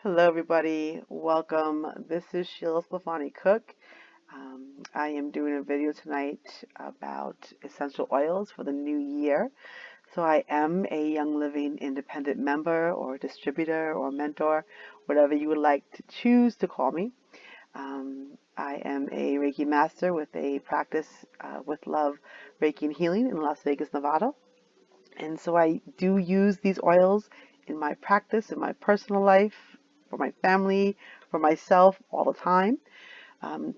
Hello, everybody. Welcome. This is Sheila Splafani Cook. I am doing a video tonight about essential oils for the new year. So, I am a Young Living independent member or distributor or mentor, whatever you would like to choose to call me. I am a Reiki master with a practice with Love Reiki and Healing in Las Vegas, Nevada. And so I do use these oils in my practice, in my personal life, for my family, for myself all the time.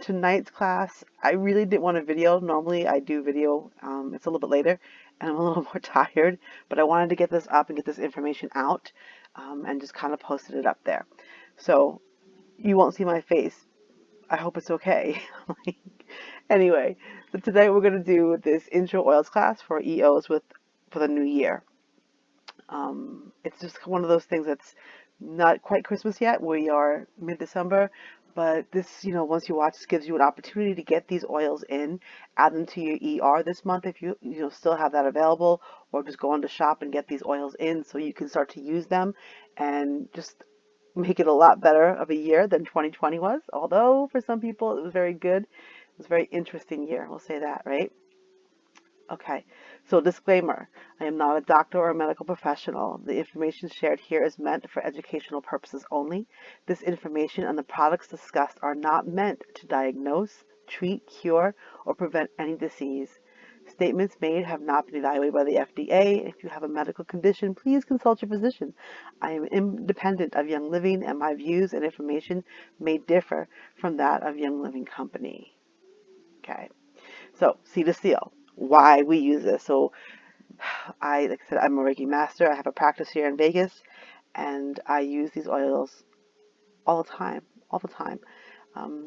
Tonight's class, I really didn't want a video. Normally I do video. It's a little bit later and I'm a little more tired, but I wanted to get this up and get this information out and just kind of posted it up there. So you won't see my face. I hope it's okay. Anyway, so today we're going to do this intro oils class for EOs for the new year. It's just one of those things that's not quite Christmas yet. We are mid-December, but this, once you watch, this gives you an opportunity to get these oils in, add them to your ER this month if you still have that available, or just go on to shop and get these oils in so you can start to use them and just make it a lot better of a year than 2020 was. Although for some people it was very good. It was a very interesting year. We'll say that, right? Okay, so disclaimer, I am not a doctor or a medical professional. The information shared here is meant for educational purposes only. This information and the products discussed are not meant to diagnose, treat, cure, or prevent any disease. Statements made have not been evaluated by the FDA. If you have a medical condition, please consult your physician. I am independent of Young Living, and my views and information may differ from that of Young Living Company. Okay. So, see the seal. Why we use this. So, like I said, I'm a Reiki master. I have a practice here in Vegas, and I use these oils all the time, all the time.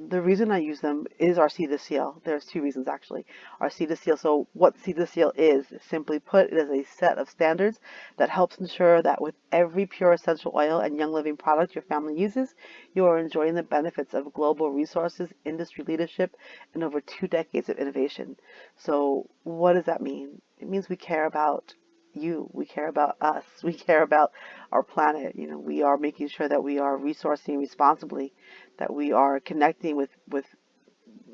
The reason I use them is our See the Seal. There's two reasons actually. Our See the Seal. So what See the Seal is, simply put, it is a set of standards that helps ensure that with every pure essential oil and Young Living product your family uses, you are enjoying the benefits of global resources, industry leadership, and over 2 decades of innovation. So what does that mean? It means we care about you, we care about us, we care about our planet. We are making sure that we are resourcing responsibly, that we are connecting with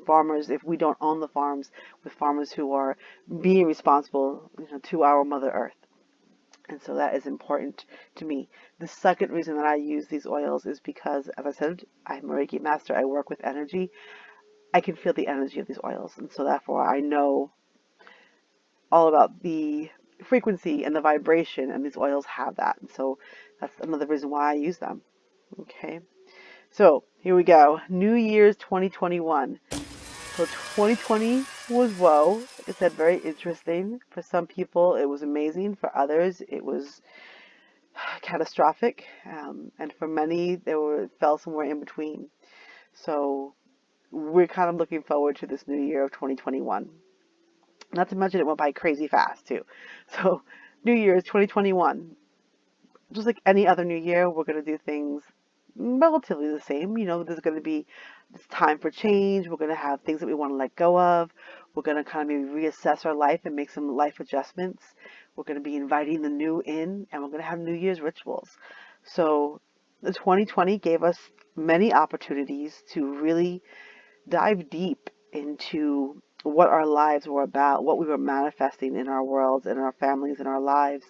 farmers, if we don't own the farms, with farmers who are being responsible, to our Mother Earth. And so that is important to me. The second reason that I use these oils is because, as I said, I'm a Reiki master. I work with energy. I can feel the energy of these oils, and so therefore I know all about the frequency and the vibration, and these oils have that. And so that's another reason why I use them. Okay, so here we go. New Year's 2021. So 2020 was whoa. Like I said, very interesting. For some people, it was amazing. For others, it was catastrophic. And for many, fell somewhere in between. So we're kind of looking forward to this new year of 2021. Not to mention it went by crazy fast too. So New Year's 2021, just like any other new year, we're going to do things relatively the same. There's going to be this time for change. We're going to have things that we want to let go of. We're going to kind of maybe reassess our life and make some life adjustments. We're going to be inviting the new in, and we're going to have New Year's rituals. So the 2020 gave us many opportunities to really dive deep into what our lives were about, what we were manifesting in our worlds, in our families, in our lives,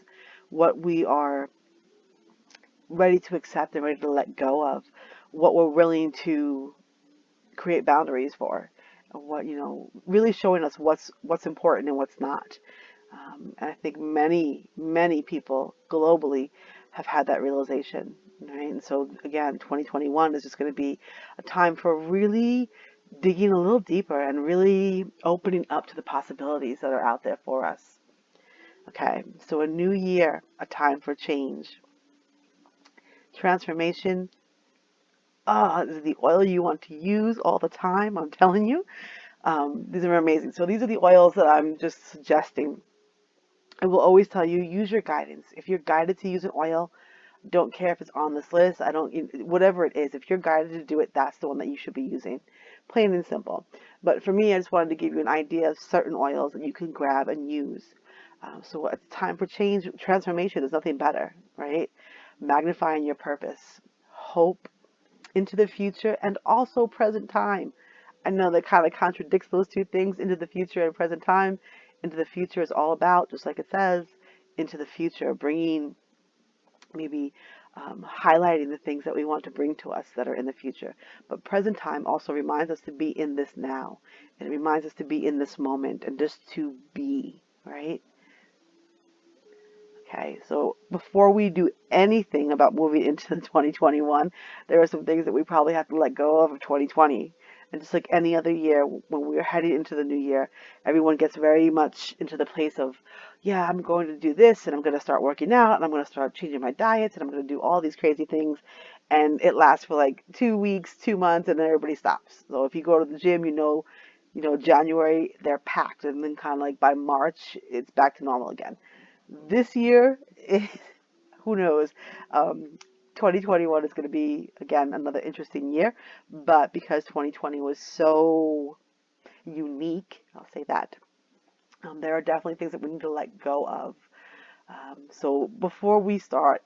what we are ready to accept and ready to let go of, what we're willing to create boundaries for, what, really showing us what's important and what's not. And I think many people globally have had that realization, right? And so again, 2021 is just going to be a time for really digging a little deeper and really opening up to the possibilities that are out there for us. Okay, so a new year, a time for change. Transformation. This is the oil you want to use all the time, I'm telling you. These are amazing. So these are the oils that I'm just suggesting. I will always tell you, use your guidance. If you're guided to use an oil, don't care if it's on this list. Whatever it is, if you're guided to do it, that's the one that you should be using. Plain and simple. But for me, I just wanted to give you an idea of certain oils that you can grab and use. So at the time for change, transformation, there's nothing better, right? Magnifying your purpose, hope into the future and also present time. I know that kind of contradicts those two things, into the future and present time. Into the future is all about, just like it says, into the future, bringing maybe highlighting the things that we want to bring to us that are in the future. But present time also reminds us to be in this now. And it reminds us to be in this moment and just to be, right? Okay, so before we do anything about moving into 2021, there are some things that we probably have to let go of 2020. And just like any other year, when we're heading into the new year, everyone gets very much into the place of, yeah, I'm going to do this and I'm going to start working out and I'm going to start changing my diets and I'm going to do all these crazy things. And it lasts for like 2 weeks, 2 months, and then everybody stops. So if you go to the gym, January, they're packed. And then kind of like by March, it's back to normal again. This year, who knows? Um, 2021 is going to be, again, another interesting year. But because 2020 was so unique, I'll say that, there are definitely things that we need to let go of. So before we start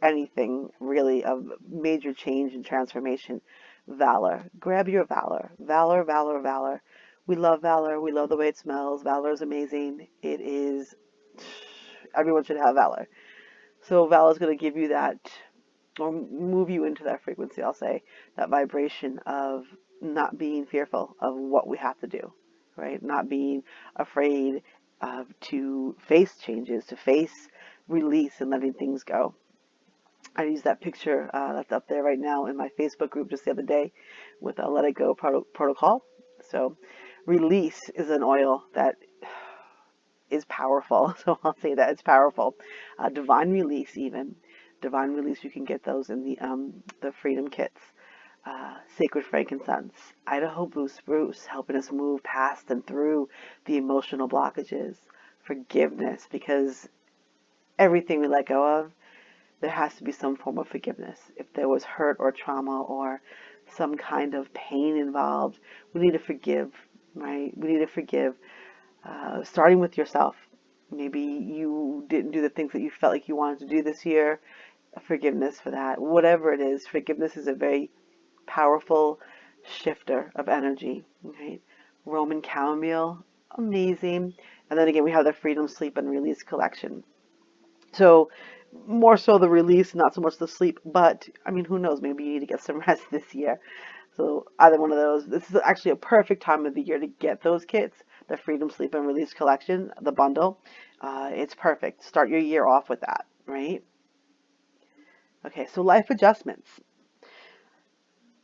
anything really of major change and transformation, valor. Grab your valor. Valor, valor, valor. We love valor. We love the way it smells. Valor is amazing. It is, everyone should have valor. So valor is going to give you that, or move you into that frequency, I'll say, that vibration of not being fearful of what we have to do, right? Not being afraid to face changes, to face release and letting things go. I used that picture that's up there right now in my Facebook group just the other day with a Let It Go protocol. So release is an oil that is powerful. So I'll say that it's powerful. Divine release, even divine release. You can get those in the freedom kits. Sacred frankincense, Idaho blue spruce, helping us move past and through the emotional blockages. Forgiveness, because everything we let go of, there has to be some form of forgiveness. If there was hurt or trauma or some kind of pain involved, we need to forgive, right? We need to forgive. Starting with yourself. Maybe you didn't do the things that you felt like you wanted to do this year. Forgiveness for that. Whatever it is, forgiveness is a very powerful shifter of energy. Right? Roman chamomile, amazing. And then again, we have the Freedom Sleep and Release collection. So more so the release, not so much the sleep. But I mean, who knows? Maybe you need to get some rest this year. So either one of those. This is actually a perfect time of the year to get those kits. The Freedom Sleep and Release collection, the bundle. It's perfect. Start your year off with that, right? Okay, so life adjustments.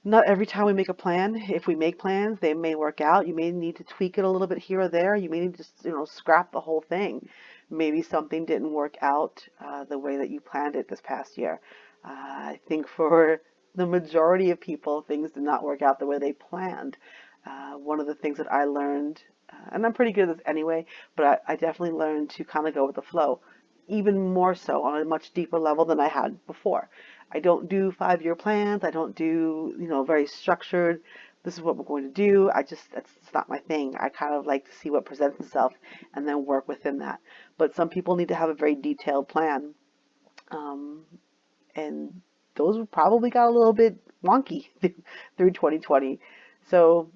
Not every time we make a plan, if we make plans, they may work out. You may need to tweak it a little bit here or there. You may need to, scrap the whole thing. Maybe something didn't work out the way that you planned it this past year. I think for the majority of people, things did not work out the way they planned. One of the things that I learned, and I'm pretty good at this anyway, but I definitely learned to kind of go with the flow, even more so on a much deeper level than I had before. I don't do 5-year plans. I don't do, very structured, this is what we're going to do. It's not my thing. I kind of like to see what presents itself and then work within that. But some people need to have a very detailed plan. And those probably got a little bit wonky through 2020. So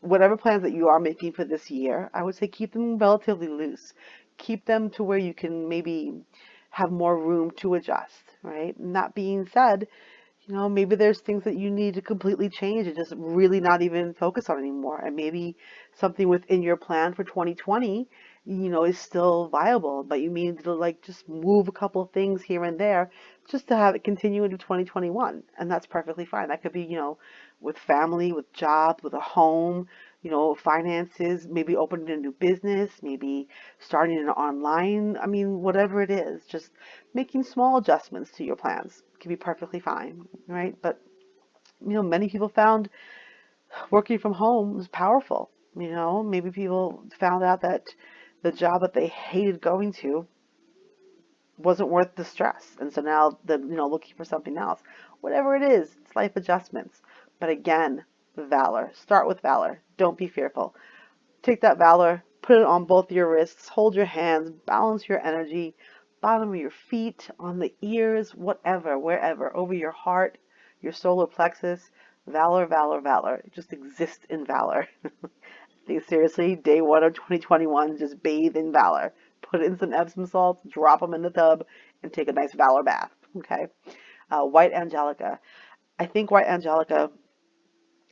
whatever plans that you are making for this year, I would say keep them relatively loose. Keep them to where you can maybe have more room to adjust, right? And that being said, maybe there's things that you need to completely change and just really not even focus on anymore. And maybe something within your plan for 2020, is still viable, but you need to like just move a couple of things here and there just to have it continue into 2021. And that's perfectly fine. That could be, with family, with jobs, with a home, finances, maybe opening a new business, maybe starting an online. I mean, whatever it is, just making small adjustments to your plans can be perfectly fine, right? But, many people found working from home was powerful. Maybe people found out that the job that they hated going to wasn't worth the stress. And so now they're, looking for something else. Whatever it is, it's life adjustments. But again, valor. Start with valor. Don't be fearful. Take that valor, put it on both your wrists, hold your hands, balance your energy, bottom of your feet, on the ears, whatever, wherever, over your heart, your solar plexus, valor, valor, valor. Just exist in valor. Seriously, day one of 2021, just bathe in valor. Put in some Epsom salts, drop them in the tub, and take a nice valor bath. Okay. White Angelica. I think white Angelica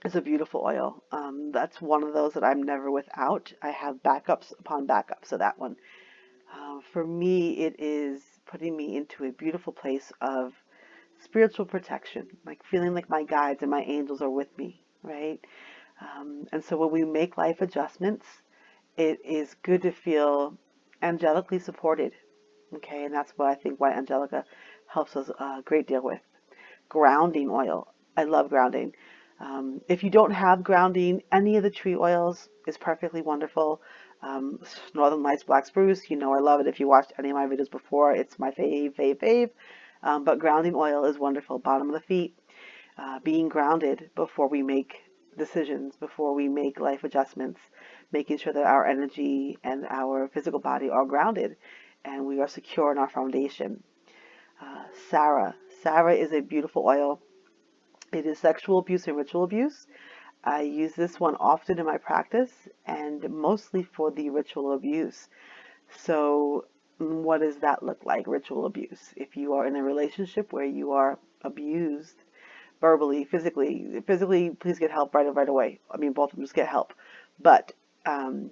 is a beautiful oil. That's one of those that I'm never without. I have backups upon backups of that one. For me, it is putting me into a beautiful place of spiritual protection, like feeling like my guides and my angels are with me, right? And so when we make life adjustments, it is good to feel angelically supported, okay? And that's what I think white Angelica helps us a great deal with. Grounding oil. I love grounding. If you don't have grounding, any of the tree oils is perfectly wonderful. Northern Lights Black Spruce, you know I love it. If you watched any of my videos before, it's my fave, fave, fave. But grounding oil is wonderful. Bottom of the feet, being grounded before we make decisions, before we make life adjustments, making sure that our energy and our physical body are grounded and we are secure in our foundation. Sarah. Sarah is a beautiful oil. It is sexual abuse and ritual abuse. I use this one often in my practice and mostly for the ritual abuse. So, what does that look like, ritual abuse? If you are in a relationship where you are abused verbally, physically, please get help right away. I mean, both of them just get help. But um,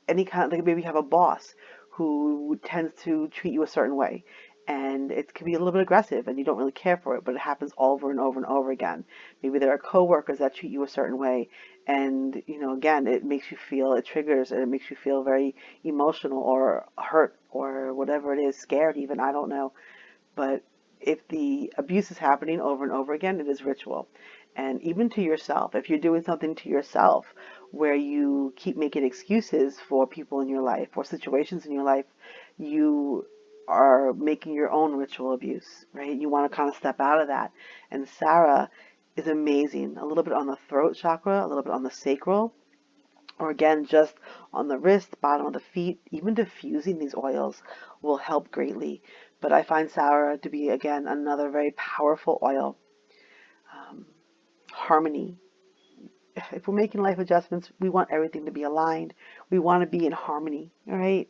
any kind of, like maybe you have a boss who tends to treat you a certain way, and it can be a little bit aggressive and you don't really care for it, but it happens over and over and over again. Maybe there are coworkers that treat you a certain way, and again, it makes you feel, it triggers and it makes you feel very emotional or hurt or whatever it is, scared even, I don't know. But if the abuse is happening over and over again, it is ritual. And even to yourself, if you're doing something to yourself where you keep making excuses for people in your life or situations in your life, you are making your own ritual abuse, right? You want to kind of step out of that. And Sarah is amazing. A little bit on the throat chakra, a little bit on the sacral, or again, just on the wrist, bottom of the feet. Even diffusing these oils will help greatly. But I find Sarah to be, again, another very powerful oil. Harmony. If we're making life adjustments, we want everything to be aligned. We want to be in harmony, all right?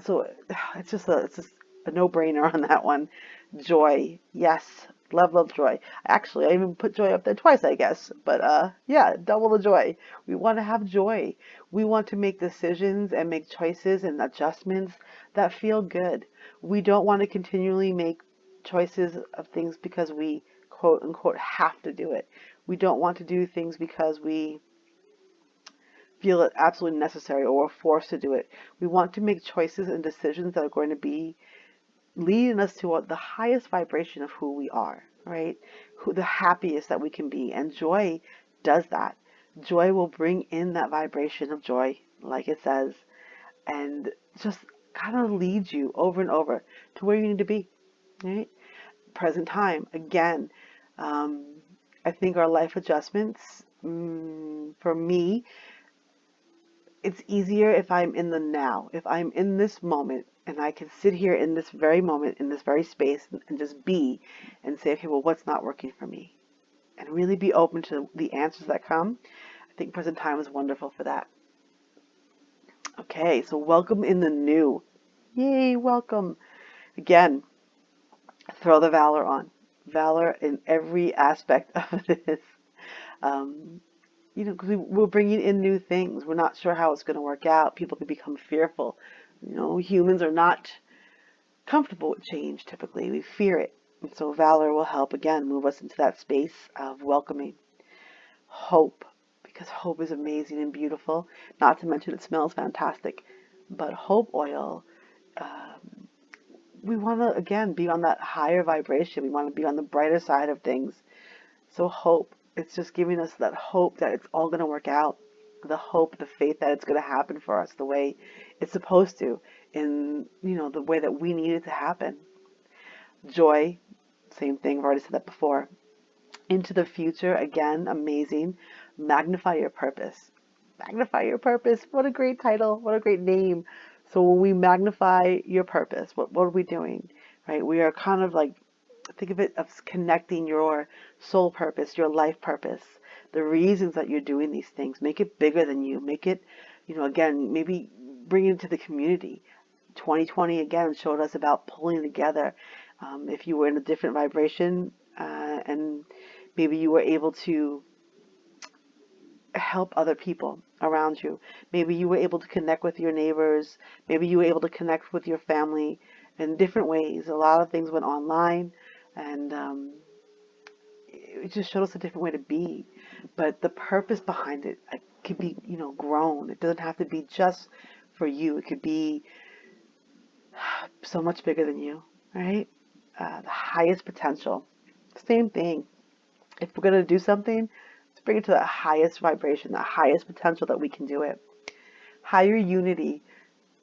So it's just a no-brainer on that one. Joy, yes, love joy. Actually, I even put joy up there twice, I guess. But yeah, double the joy. We want to have joy. We want to make decisions and make choices and adjustments that feel good. We don't want to continually make choices of things because we quote unquote have to do it. We don't want to do things because we feel it absolutely necessary or we're forced to do it. We want to make choices and decisions that are going to be leading us to the highest vibration of who we are, right? The happiest that we can be. And joy does that. Joy will bring in that vibration of joy, like it says, and just kind of lead you over and over to where you need to be, right? Present time. Again, I think our life adjustments, for me, it's easier if I'm in the now, if I'm in this moment and I can sit here in this very moment, in this very space and just be and say, okay, well, what's not working for me? And really be open to the answers that come. I think present time is wonderful for that. Okay, so welcome in the new. Yay, welcome. Again, throw the valor on. Valor in every aspect of this. Um, because we're bringing in new things. We're not sure how it's going to work out. People can become fearful. Humans are not comfortable with change typically. We fear it. And so valor will help, again, move us into that space of welcoming. Hope, because hope is amazing and beautiful. Not to mention it smells fantastic. But hope oil, we want to, again, be on that higher vibration. We want to be on the brighter side of things. So hope, it's just giving us that hope that it's all going to work out. The hope, the faith that it's going to happen for us the way it's supposed to, in, the way that we need it to happen. Joy, same thing, I've already said that before. Into the future, again, amazing. Magnify your purpose. Magnify your purpose. What a great title. What a great name. So when we magnify your purpose, what are we doing? Right? We are kind of like think of it as connecting your soul purpose, your life purpose, the reasons that you're doing these things. Make it bigger than you. Make it, again, maybe bring it into the community. 2020 again showed us about pulling together. If you were in a different vibration, and maybe you were able to help other people around you. Maybe you were able to connect with your neighbors. Maybe you were able to connect with your family in different ways. A lot of things went online, and it just showed us a different way to be. But the purpose behind it could be, grown. It doesn't have to be just for you. It could be so much bigger than you, right? The highest potential. Same thing. If we're going to do something, let's bring it to the highest vibration, the highest potential that we can do it. Higher unity.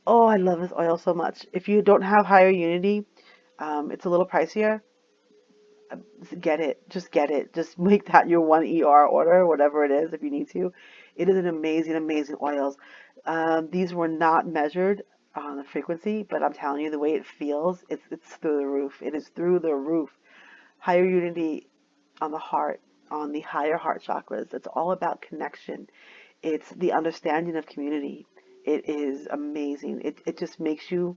Oh, I love this oil so much. If you don't have higher unity, it's a little pricier. Get it. Just get it. Just make that your 1 ER order, whatever it is, if you need to. It is an amazing, amazing oils. These were not measured on the frequency, but I'm telling you, the way it feels, it's through the roof. It is through the roof. Higher unity on the heart, on the higher heart chakras. It's all about connection. It's the understanding of community. It is amazing. It just makes you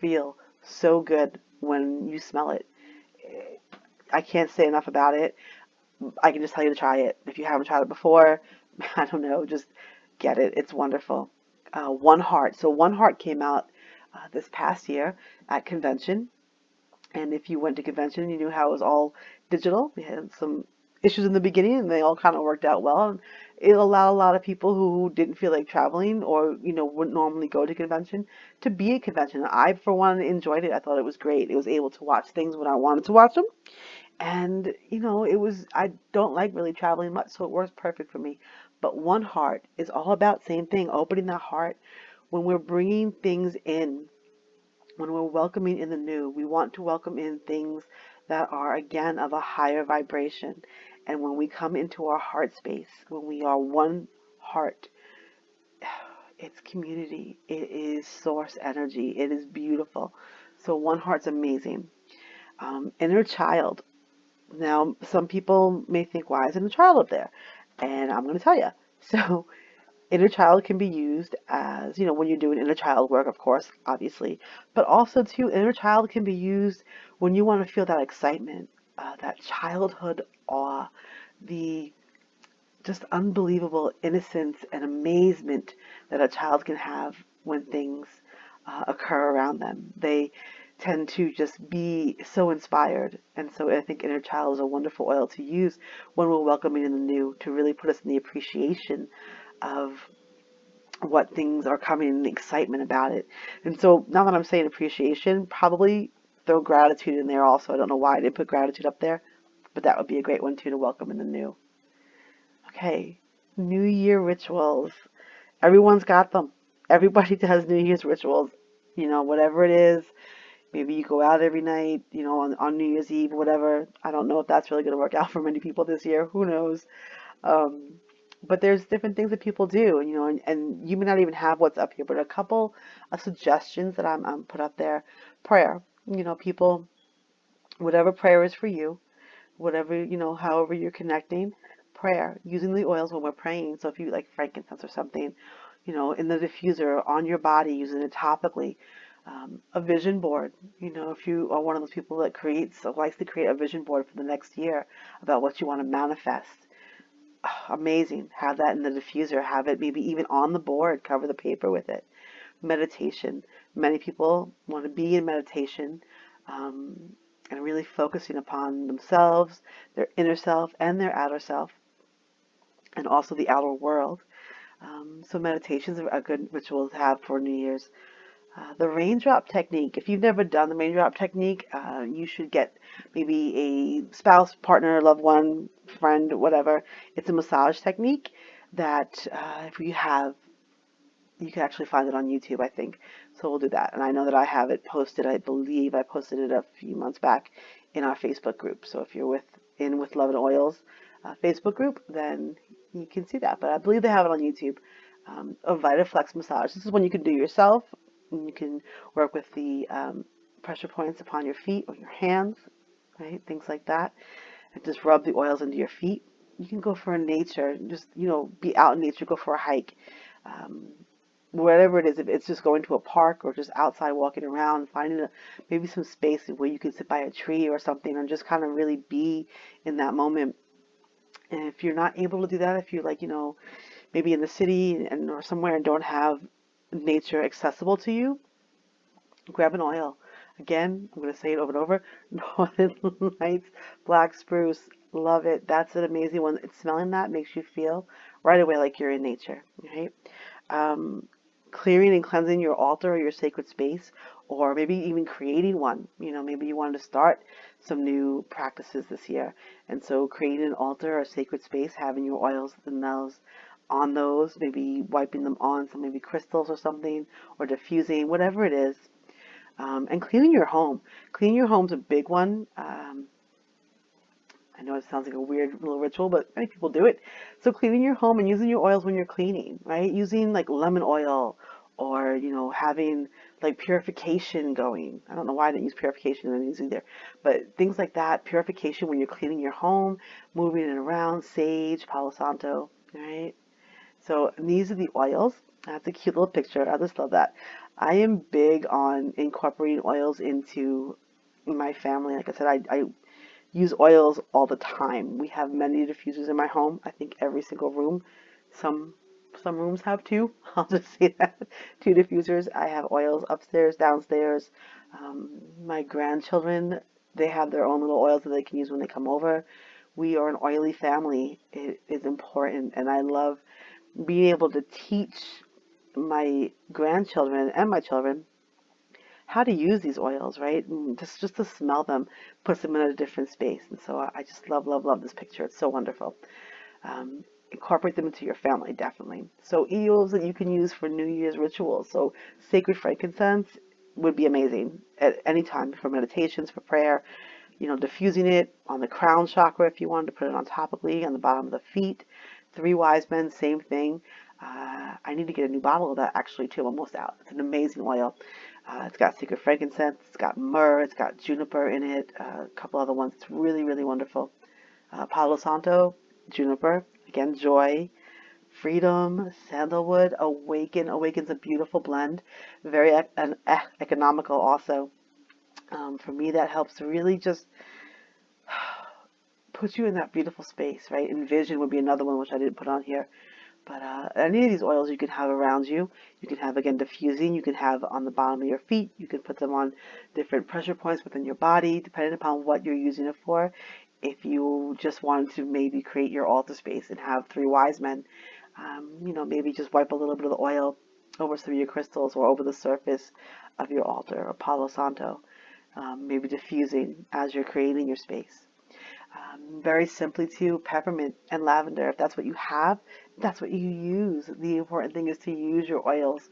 feel so good when you smell it. I can't say enough about it. I can just tell you to try it. If you haven't tried it before, I don't know, just get it. It's wonderful. One Heart. So One Heart came out this past year at convention. And if you went to convention, you knew how it was all digital. We had some issues in the beginning, and they all kind of worked out well. And it allowed a lot of people who didn't feel like traveling or, wouldn't normally go to convention to be at convention. I, for one, enjoyed it. I thought it was great. It was able to watch things when I wanted to watch them. And, I don't like really traveling much, so it works perfect for me. But One Heart is all about same thing, opening that heart. When we're bringing things in, when we're welcoming in the new, we want to welcome in things that are, again, of a higher vibration. And when we come into our heart space, when we are one heart, it's community. It is source energy. It is beautiful. So One Heart's amazing. Inner child. Now, some people may think, why is inner child up there? And I'm going to tell you. So inner child can be used as, when you're doing inner child work, of course, obviously, but also too, inner child can be used when you want to feel that excitement, that childhood awe, the just unbelievable innocence and amazement that a child can have when things occur around them. They tend to just be so inspired. And so I think inner child is a wonderful oil to use when we're welcoming in the new, to really put us in the appreciation of what things are coming and the excitement about it. And so now that I'm saying appreciation, probably throw gratitude in there also. I don't know why I didn't put gratitude up there, but that would be a great one too to welcome in the new. Okay, New Year rituals. Everyone's got them. Everybody does New Year's rituals. Whatever it is. Maybe you go out every night, on New Year's Eve, whatever. I don't know if that's really going to work out for many people this year. Who knows? Um, but there's different things that people do, and you may not even have what's up here, but a couple of suggestions that I'm put up there. Prayer. People, whatever prayer is for you, whatever, however you're connecting, prayer, using the oils when we're praying. So if you like frankincense or something, in the diffuser, on your body, using it topically. A vision board, if you are one of those people that likes to create a vision board for the next year about what you want to manifest. Amazing. Have that in the diffuser. Have it maybe even on the board. Cover the paper with it. Meditation. Many people want to be in meditation, and really focusing upon themselves, their inner self, and their outer self, and also the outer world. So meditations are a good ritual to have for New Year's. The raindrop technique. If you've never done the raindrop technique, you should get maybe a spouse, partner, loved one, friend, whatever. It's a massage technique that if you have, you can actually find it on YouTube, I think. So we'll do that. And I know that I have it posted. I believe I posted it a few months back in our Facebook group. So if you're with Love and Oils Facebook group, then you can see that. But I believe they have it on YouTube. A VitaFlex massage. This is one you can do yourself. You can work with the pressure points upon your feet or your hands, right? Things like that. And just rub the oils into your feet. You can go for a nature, just, be out in nature, go for a hike. Um, Whatever it is, if it's just going to a park or just outside walking around, finding maybe some space where you can sit by a tree or something and just kind of really be in that moment. And if you're not able to do that, if you're like, maybe in the city and or somewhere and don't have nature accessible to you, grab an oil. Again, I'm going to say it over and over. Northern Lights Black Spruce. Love it. That's an amazing one. It's smelling that makes you feel right away like you're in nature, right? Um, Clearing and cleansing your altar or your sacred space, or maybe even creating one. Maybe you wanted to start some new practices this year. And so creating an altar or sacred space, having your oils and those on those, maybe wiping them on some maybe crystals or something, or diffusing, whatever it is. And cleaning your home. Cleaning your home's a big one. I know it sounds like a weird little ritual, but many people do it. So cleaning your home and using your oils when you're cleaning, right? Using like lemon oil or, having like purification going. I don't know why I didn't use purification in these either, but things like that. Purification when you're cleaning your home, moving it around, sage, Palo Santo, right? So these are the oils. That's a cute little picture. I just love that. I am big on incorporating oils into my family. Like I said, I use oils all the time. We have many diffusers in my home. I think every single room. Some some rooms have two. I'll just say that. Two diffusers. I have oils upstairs, downstairs. My grandchildren, they have their own little oils that they can use when they come over. We are an oily family. It is important, and I love being able to teach my grandchildren and my children how to use these oils, right? And just to smell them puts them in a different space. And so I just love, love, love this picture. It's so wonderful. Incorporate them into your family, definitely. So oils that you can use for New Year's rituals. So sacred frankincense would be amazing at any time for meditations, for prayer. Diffusing it on the crown chakra if you wanted to put it on topically on the bottom of the feet. Three wise men, same thing. I need to get a new bottle of that actually too. I'm almost out. It's an amazing oil. It's got sacred frankincense. It's got myrrh. It's got juniper in it. A couple other ones. It's really, really wonderful. Palo Santo, juniper. Again, joy, freedom, sandalwood, awaken. Awaken's a beautiful blend. Very economical also. For me, that helps really just put you in that beautiful space, right? Envision would be another one, which I didn't put on here. But any of these oils you can have around you. You can have, again, diffusing. You can have on the bottom of your feet. You can put them on different pressure points within your body, depending upon what you're using it for. If you just wanted to maybe create your altar space and have three wise men, maybe just wipe a little bit of the oil over some of your crystals or over the surface of your altar or Palo Santo. Maybe diffusing as you're creating your space. Very simply too, peppermint and lavender. If that's what you have, that's what you use. The important thing is to use your oils.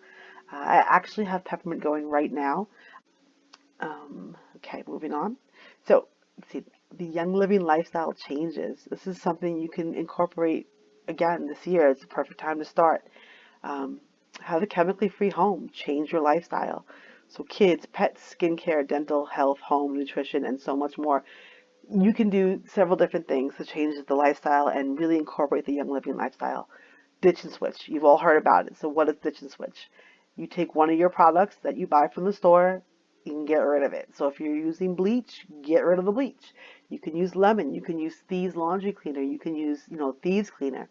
I actually have peppermint going right now. Okay, moving on. So, let's see, the Young Living lifestyle changes. This is something you can incorporate again this year. It's the perfect time to start. Um, have a chemically free home. Change your lifestyle. So kids, pets, skincare, dental, health, home, nutrition, and so much more. You can do several different things to change the lifestyle and really incorporate the Young Living lifestyle. Ditch and switch. You've all heard about it. So what is ditch and switch? You take one of your products that you buy from the store, you can get rid of it. So if you're using bleach, get rid of the bleach. You can use lemon. You can use Thieves laundry cleaner. You can use, Thieves cleaner.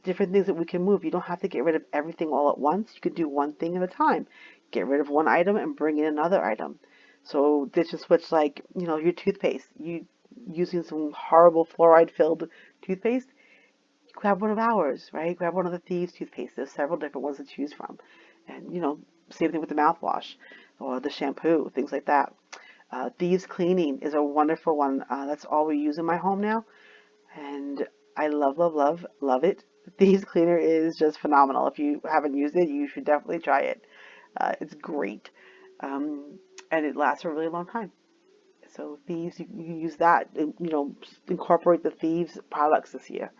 Different things that we can move. You don't have to get rid of everything all at once. You can do one thing at a time. Get rid of one item and bring in another item. So ditch and switch, like, your toothpaste. You using some horrible fluoride-filled toothpaste, grab one of ours, right? Grab one of the Thieves toothpaste. There's several different ones to choose from. And, same thing with the mouthwash or the shampoo, things like that. Thieves cleaning is a wonderful one. That's all we use in my home now. And I love, love, love, love it. Thieves cleaner is just phenomenal. If you haven't used it, you should definitely try it. It's great. And it lasts for a really long time. So Thieves, you use that, incorporate the Thieves products this year.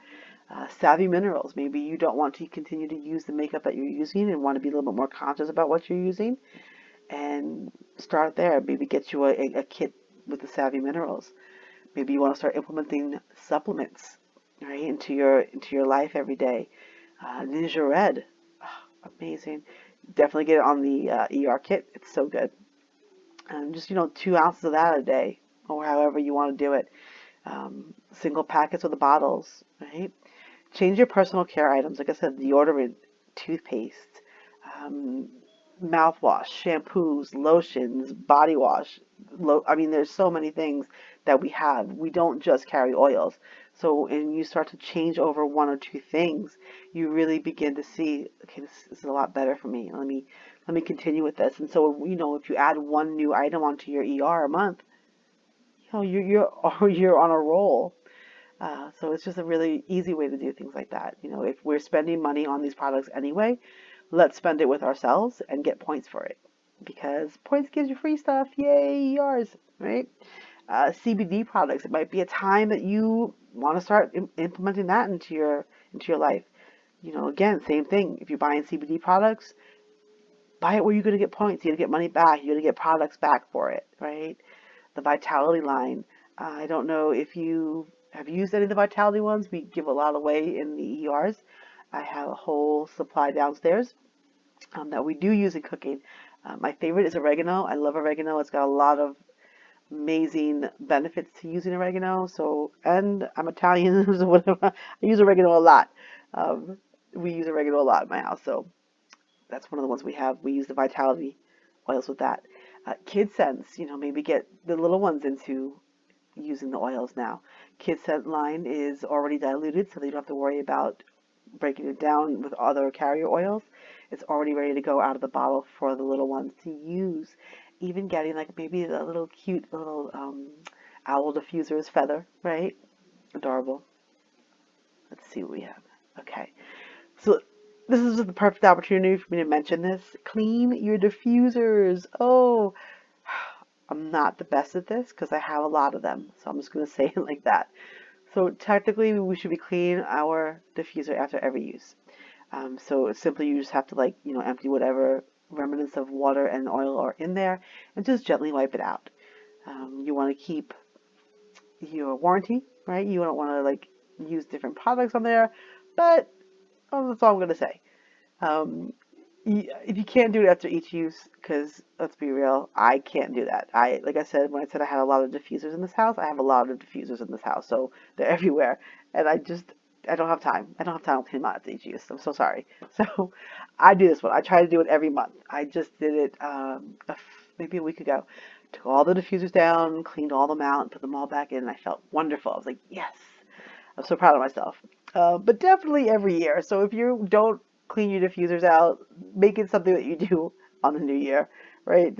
Savvy Minerals, maybe you don't want to continue to use the makeup that you're using and want to be a little bit more conscious about what you're using, and start there. Maybe get you a kit with the Savvy Minerals. Maybe you want to start implementing supplements, right, into your life every day. Ninja Red, oh, amazing. Definitely get it on the ER kit. It's so good. Just 2 ounces of that a day, or however you want to do it. Single packets of the bottles, right? Change your personal care items. Like I said, deodorant, toothpaste, um, mouthwash, shampoos, lotions, body wash. I mean, there's so many things that we have. We don't just carry oils. So when you start to change over 1 or 2 things, you really begin to see, okay, this is a lot better for me. Let me continue with this. And so, if you add one new item onto your ER a month, you're on a roll. So it's just a really easy way to do things like that. If we're spending money on these products anyway, let's spend it with ourselves and get points for it. Because points gives you free stuff. Yay, yours, right? CBD products. It might be a time that you want to start implementing that into your life. Again, same thing. If you're buying CBD products, buy it where you're going to get points. You're going to get money back. You're going to get products back for it, right? The Vitality line. I don't know if you have used any of the Vitality ones. We give a lot away in the ERs. I have a whole supply downstairs that we do use in cooking. My favorite is oregano. I love oregano. It's got a lot of amazing benefits to using oregano. And I'm Italian, so whatever. I use oregano a lot. We use oregano a lot in my house, so that's one of the ones we have. We use the Vitality oils with that. Kid scents, maybe get the little ones into using the oils now. Kid scent line is already diluted, so you don't have to worry about breaking it down with other carrier oils. It's already ready to go out of the bottle for the little ones to use. Even getting like maybe a little cute little owl diffuser's feather, right? Adorable. Let's see what we have. Okay. So this is just the perfect opportunity for me to mention this. Clean your diffusers. Oh, I'm not the best at this because I have a lot of them. So I'm just going to say it like that. So technically we should be cleaning our diffuser after every use. So simply you just have to empty whatever remnants of water and oil are in there and just gently wipe it out. You want to keep your warranty, right? You don't want to use different products on there, but that's all I'm going to say. Um, if you can't do it after each use, because let's be real, I can't do that. Like I said, when I said I had a lot of diffusers in this house, I have a lot of diffusers in this house, so they're everywhere, and I don't have time. I don't have time to clean them out after each use. I'm so sorry. So I do this one. I try to do it every month. I just did it maybe a week ago. Took all the diffusers down, cleaned all them out, and put them all back in, and I felt wonderful. I was like, yes. I'm so proud of myself. But definitely every year. So if you don't clean your diffusers out, make it something that you do on the new year, right?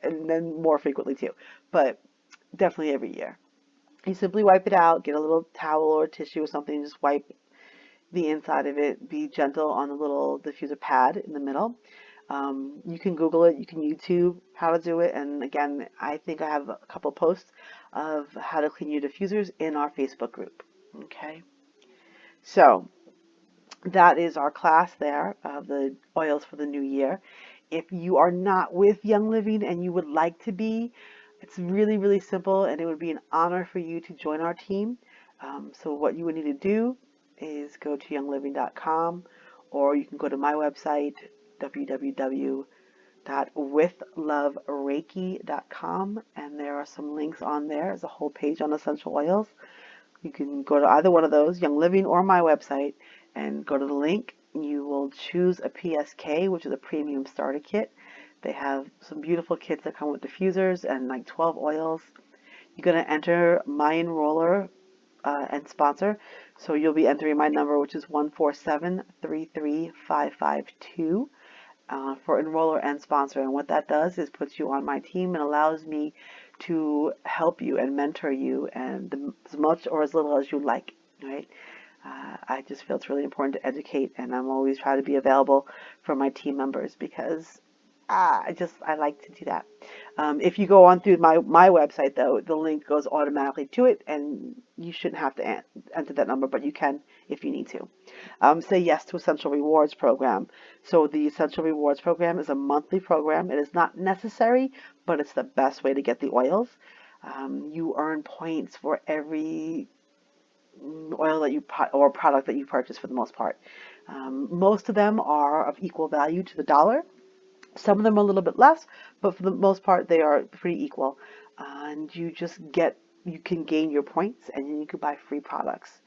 And then more frequently too. But definitely every year. You simply wipe it out, get a little towel or tissue or something, just wipe the inside of it. Be gentle on the little diffuser pad in the middle. You can Google it, you can YouTube how to do it. And again, I think I have a couple posts of how to clean your diffusers in our Facebook group. Okay, so that is our class there of the oils for the new year. If you are not with Young Living and you would like to be, it's really, really simple, and it would be an honor for you to join our team. So what you would need to do is go to youngliving.com, or you can go to my website, www.withlovereiki.com, and there are some links on there. There's a whole page on essential oils. You can go to either one of those, Young Living or my website, and go to the link. You will choose a PSK, which is a premium starter kit. They have some beautiful kits that come with diffusers and 12 oils. You're going to enter my enroller and sponsor. So you'll be entering my number, which is 147-33552. For enroller and sponsor. And what that does is puts you on my team and allows me to help you and mentor you, and as much or as little as you like, right? I just feel it's really important to educate, and I'm always trying to be available for my team members because I like to do that. If you go on through my website, though, the link goes automatically to it, and you shouldn't have to enter that number, but you can if you need to. Say yes to Essential Rewards program. So the Essential Rewards program is a monthly program. It is not necessary, but it's the best way to get the oils. You earn points for every oil that you or product that you purchase for the most part. Most of them are of equal value to the dollar. Some of them are a little bit less, but for the most part, they are pretty equal. And you can gain your points and then you can buy free products.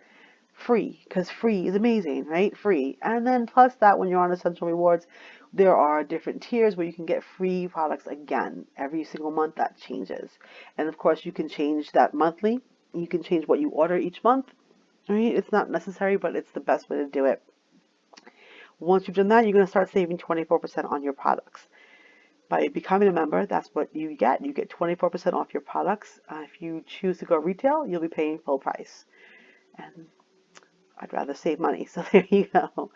Free, because free is amazing, right? Free. And then plus that, when you're on Essential Rewards, there are different tiers where you can get free products again. Every single month that changes. And of course, you can change that monthly. You can change what you order each month. Right? It's not necessary, but it's the best way to do it. Once you've done that, you're going to start saving 24% on your products. By becoming a member, that's what you get. You get 24% off your products. If you choose to go retail, you'll be paying full price. And I'd rather save money, so there you go.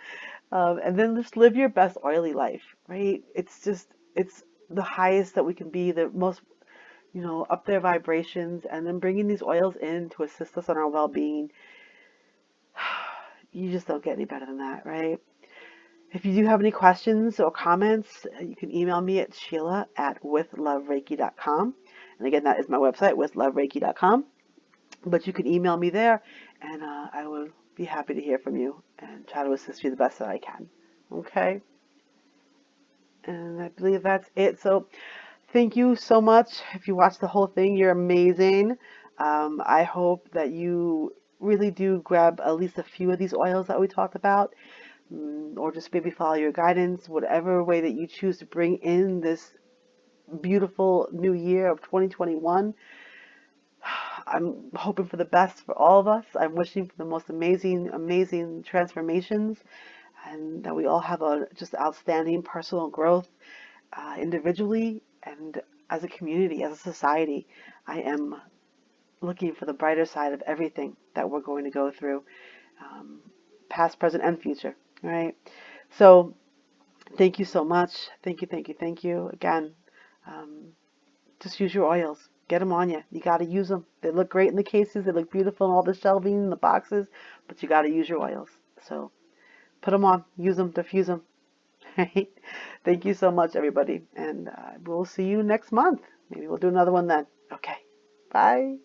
And then just live your best oily life, right? It's the highest that we can be, the most, up there vibrations, and then bringing these oils in to assist us on our well-being. You just don't get any better than that, right? If you do have any questions or comments, you can email me at sheila@withlovereiki.com. And again, that is my website, withlovereiki.com. But you can email me there, and I will be happy to hear from you and try to assist you the best that I can. Okay? And I believe that's it. So thank you so much. If you watched the whole thing, you're amazing. I hope that you really do grab at least a few of these oils that we talked about, or just maybe follow your guidance, whatever way that you choose to bring in this beautiful new year of 2021. I'm hoping for the best for all of us. I'm wishing for the most amazing, amazing transformations, and that we all have a just outstanding personal growth, individually and as a community, as a society. I am looking for the brighter side of everything that we're going to go through, past, present, and future. Right? So thank you so much. Thank you, thank you, thank you. Again, just use your oils. Get them on you. You got to use them. They look great in the cases. They look beautiful in all the shelving in the boxes, but you got to use your oils. So put them on. Use them. Diffuse them. Right? Thank you so much, everybody. And we'll see you next month. Maybe we'll do another one then. Okay. Bye.